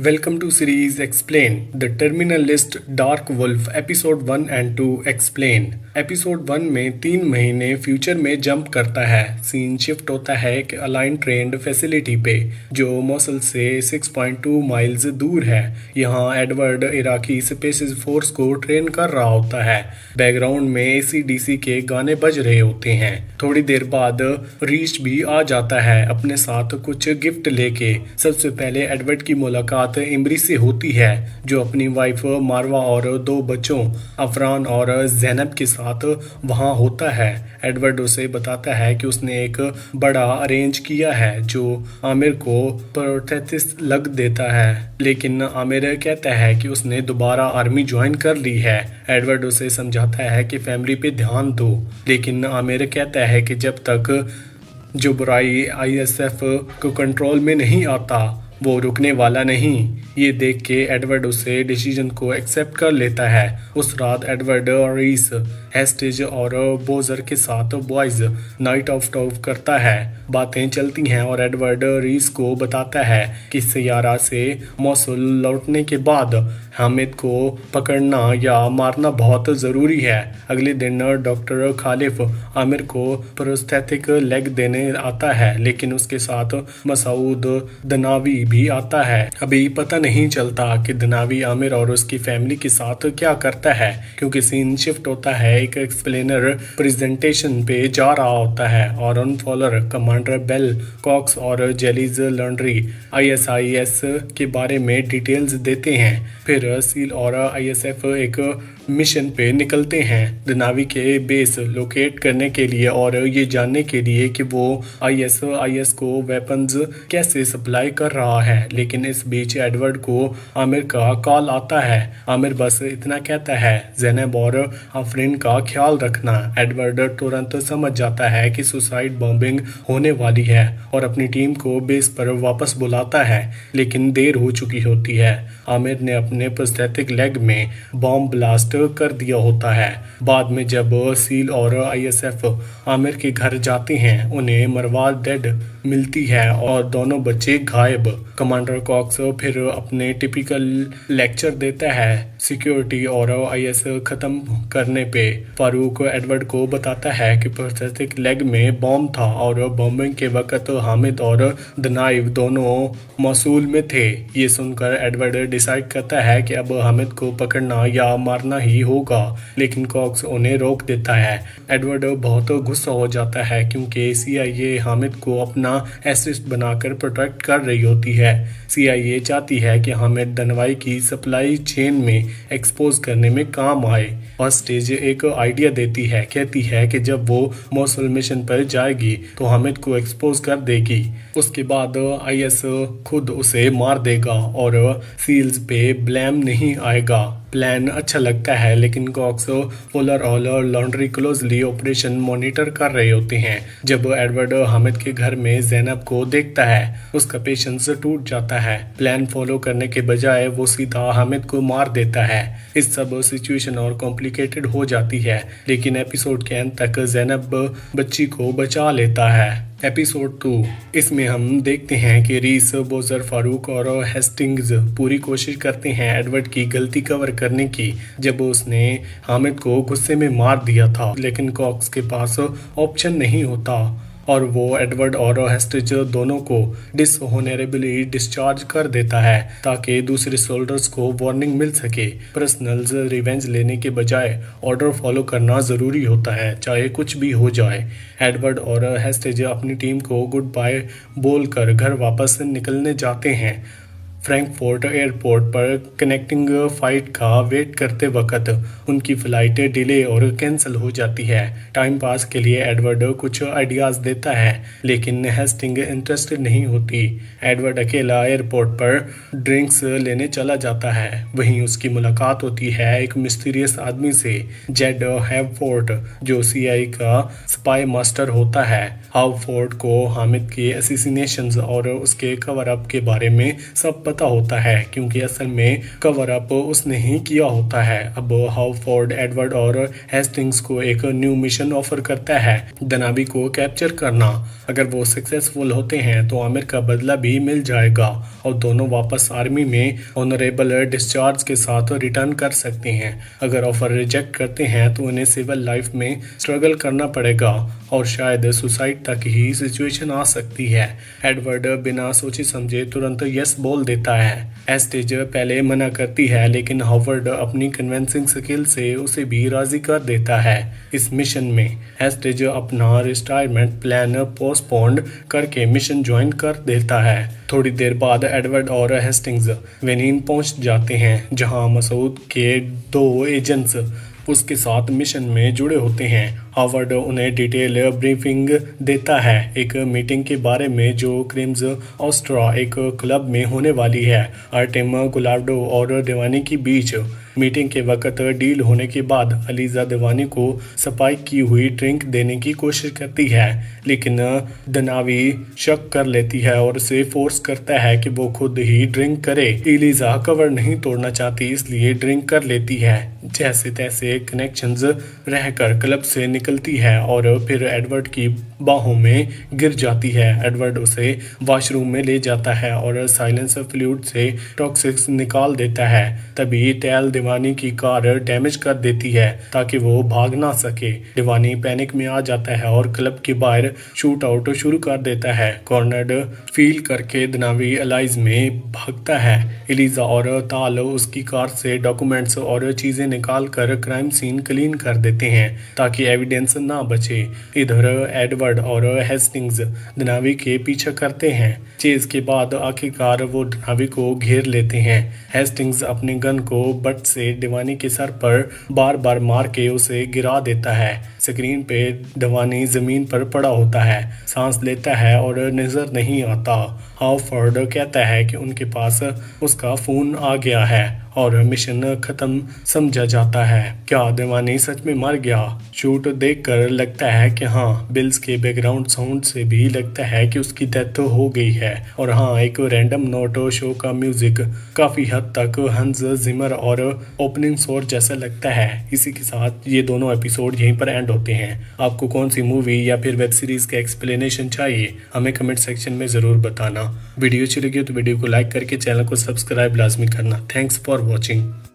Welcome to series Explain, the Terminalist Dark Wolf episode 1 and 2 Explain. Episode 1 में 3 महीने future में jump करता है। सीन शिफ्ट होता है एक अलाइन ट्रेंड फैसिलिटी पे जो मोसुल से 6.2 माइल्स दूर है। यहाँ एडवर्ड इराकी स्पेस फोर्स को ट्रेन कर रहा होता है। बैकग्राउंड में AC/DC के गाने बज रहे होते हैं। थोड़ी देर बाद रीच भी आ जाता है अपने साथ कुछ गिफ्ट लेके। सबसे पहले एडवर्ड की मुलाकात इमरी से होती है जो अपनी वाइफ मारवा और 2 बच्चों अफरान और जैनब के साथ वहां होता है। एडवर्ड उसे बताता है कि उसने एक बड़ा अरेंज किया है जो आमिर को प्रोटेक्टिस लग देता है, लेकिन आमिर कहता है कि उसने दोबारा आर्मी ज्वाइन कर ली है। एडवर्ड उसे समझाता है कि फैमिली पे ध्यान दो, लेकिन आमिर कहता है कि जब तक जो बुराई ISF को कंट्रोल में नहीं आता वो रुकने वाला नहीं। ये देख के एडवर्ड उसे डिसीजन को एक्सेप्ट कर लेता है। उस रात एडवर्ड रीस हेस्टेज और बोजर के साथ बॉयज नाइट आउट करता है। बातें चलती हैं और एडवर्ड रीस को बताता है कि सैयारा से मोसुल लौटने के बाद हामिद को पकड़ना या मारना बहुत ज़रूरी है। अगले दिन डॉक्टर खालिफ आमिर को प्रोस्थेटिक लेग देने आता है, लेकिन उसके साथ मसूद दनावी भी आता है। अभी पता नहीं चलता कि दनावी आमिर और उसकी फैमिली के साथ क्या करता है, क्योंकि सीन शिफ्ट होता है एक एक्सप्लेनर प्रेजेंटेशन पे जा रहा होता है और ऑन फॉलोअर कमांडर बेल कॉक्स और जेलीज लॉन्ड्री ISIS के बारे में डिटेल्स देते हैं। फिर सील और ISF एक मिशन पे निकलते हैं दनावी के बेस लोकेट करने के लिए और ये जानने के लिए कि वो ISIS को वेपन्स कैसे सप्लाई कर रहा है। लेकिन इस बीच एडवर्ड को आमिर का कॉल आता है। आमिर बस इतना कहता है, ज़ैनब और आफरीन का ख्याल रखना। एडवर्ड तुरंत समझ जाता है कि सुसाइड बॉम्बिंग होने वाली है और अपनी टीम को बेस पर वापस बुलाता है, लेकिन देर हो चुकी होती है। आमिर ने अपने प्रोस्थेटिक लेग में बॉम्ब ब्लास्ट कर दिया होता है। बाद में जब सील और ISF आमिर के घर जाते हैं, उन्हें मरवा डेड मिलती है और दोनों बच्चे गायब। कमांडर कॉक्स फिर अपने टिपिकल लेक्चर देता है सिक्योरिटी और IS खत्म करने पे। फारूक एडवर्ड को बताता है कि प्रोस्थेटिक लेग में बॉम्ब था और बॉम्बिंग के वक्त हामिद और दनाइव दोनों मसूल में थे। ये सुनकर एडवर्ड डिसाइड करता है कि अब हामिद को पकड़ना या मारना ही होगा, लेकिन कॉक्स उन्हें रोक देता है। एडवर्ड बहुत गुस्सा हो जाता है क्योंकि CIA हामिद को अपना एसिस्ट बनाकर प्रोटेक्ट कर रही होती है। CIA चाहती है कि हामिद दवाई की सप्लाई चेन में एक्सपोज करने में काम आए। हॉस्टेज एक आइडिया देती है, कहती है कि जब वो मोसुल मिशन पर जाएगी तो हामिद को एक्सपोज कर देगी। उसके बाद IS खुद उसे मार देगा और सील्स पे ब्लेम नहीं आएगा। प्लान अच्छा लगता है, लेकिन कॉक्स फुलर और लॉन्ड्री क्लोजली ऑपरेशन मॉनिटर कर रहे होते हैं। जब एडवर्ड हामिद के घर में ज़ैनब को देखता है, उसका पेशेंस टूट जाता है। प्लान फॉलो करने के बजाय वो सीधा हामिद को मार देता है। इस सब सिचुएशन और कॉम्प्लिकेटेड हो जाती है, लेकिन एपिसोड के अंत तक ज़ैनब बच्ची को बचा लेता है। एपिसोड 2, इसमें हम देखते हैं कि रीस, बोजर, फारूक और हेस्टिंग्स पूरी कोशिश करते हैं एडवर्ड की गलती कवर करने की जब उसने हामिद को गुस्से में मार दिया था, लेकिन कॉक्स के पास ऑप्शन नहीं होता और वो एडवर्ड और हेस्टेज दोनों को डिसऑनरेबली डिस्चार्ज कर देता है ताकि दूसरे सोल्जर्स को वार्निंग मिल सके। पर्सनल रिवेंज लेने के बजाय ऑर्डर फॉलो करना ज़रूरी होता है, चाहे कुछ भी हो जाए। एडवर्ड और हेस्टेज अपनी टीम को गुड बाय बोलकर घर वापस निकलने जाते हैं। फ्रैंकफर्ट एयरपोर्ट पर कनेक्टिंग फ़्लाइट का वेट करते वक्त उनकी फ़्लाइट डिले और कैंसिल हो जाती है। टाइम पास के लिए एडवर्ड कुछ आइडियाज़ देता है, लेकिन हेस्टिंग इंटरेस्टेड नहीं होती। एडवर्ड अकेला एयरपोर्ट पर ड्रिंक्स लेने चला जाता है। वहीं उसकी मुलाकात होती है एक मिस्टीरियस आदमी से, जेड हैवफोर्ड, जो CIA का स्पाई मास्टर होता है। हैवफोर्ड को हामिद के असैसिनेशंस और उसके कवर अप के बारे में सब पता होता है क्योंकि असल में कवर अप उसने ही किया होता है। अब हाउफोर्ड एडवर्ड और हेस्टिंग्स को एक न्यू मिशन ऑफर करता है, दनावी को कैप्चर करना। अगर वो सक्सेसफुल होते हैं तो आमिर का बदला भी मिल जाएगा और दोनों वापस आर्मी में ऑनरेबल डिस्चार्ज के साथ रिटर्न कर सकते हैं। अगर ऑफर रिजेक्ट करते हैं तो उन्हें सिविल लाइफ में स्ट्रगल करना पड़ेगा और शायद सुसाइड तक ही सिचुएशन आ सकती है। एडवर्ड बिना सोचे समझे तुरंत यस बोल देता है। एस्टेज पहले मना करती है लेकिन हावर्ड अपनी कन्विंसिंग स्किल से उसे भी राजी कर देता है। इस मिशन में एस्टेज अपना रिटायरमेंट प्लान पोस्टपोन्ड करके मिशन ज्वाइन कर देता है। थोड़ी देर बाद एडवर्ड और हेस्टिंग्स वेनिन पहुंच जाते हैं जहां मसूद के 2 एजेंट्स उसके साथ मिशन में जुड़े होते हैं। हावर्ड उन्हें डिटेल ब्रीफिंग देता है एक मीटिंग के बारे में जो क्रिम्स ऑस्ट्रा एक क्लब में होने वाली है। आर्टेम गुलार्डो और देवानी के बीच मीटिंग के वक्त डील होने के बाद अलीजा देवानी को स्पाइक की हुई ड्रिंक देने की कोशिश करती है, लेकिन दनावी शक कर लेती है और उसे फोर्स करता है कि वो खुद ही ड्रिंक करे। एलिजा कवर नहीं तोड़ना चाहती इसलिए ड्रिंक कर लेती है। जैसे तैसे कनेक्शंस रहकर क्लब से निकलती है और फिर एडवर्ड की बाहों में गिर जाती है। एडवर्ड उसे वॉशरूम में ले जाता है और साइलेंस फ्लूइड से टॉक्सिक्स निकाल देता है। तभी टेल दीवानी की कार डैमेज कर देती है ताकि वो भाग ना सके। दीवानी पैनिक में आ जाता है और क्लब के बाहर शूट आउट शुरू कर देता है। कॉर्नर्ड फील करके दनावी एलाइज में भागता है। एलिजा और ताल उसकी कार से डॉक्यूमेंट्स और चीजें निकाल कर क्राइम सीन क्लीन कर देते हैं ताकि एविडेंस ना बचे। इधर एडवर्ड और हेस्टिंग्स दनावी के पीछे करते हैं। चेज के बाद आखिरकार वो दनावी को घेर लेते हैं। हेस्टिंग्स अपने गन को बट से दीवानी के सर पर बार बार मार के उसे गिरा देता है। स्क्रीन पे दीवानी जमीन पर पड़ा होता है, सांस लेता है और नजर नहीं आता। हाउफोर्ड कहता है कि उनके पास उसका फोन आ गया है और मिशन खत्म समझा जाता है। क्या दीवानी सच में मर गया? शूट देखकर लगता है कि हाँ, बिल्स के बैकग्राउंड साउंड से भी लगता है कि उसकी डेथ हो गई है। और हाँ, एक रैंडम नोट शो का म्यूजिक काफी हद तक हंस जिमर और ओपनिंग शॉट जैसा लगता है। इसी के साथ ये दोनों एपिसोड यहीं पर एंड होते हैं। आपको कौन सी मूवी या फिर वेब सीरीज का एक्सप्लेनेशन चाहिए हमें कमेंट सेक्शन में जरूर बताना। वीडियो अच्छी लगी तो वीडियो को लाइक करके चैनल को सब्सक्राइब लाजमी करना। Thanks for watching.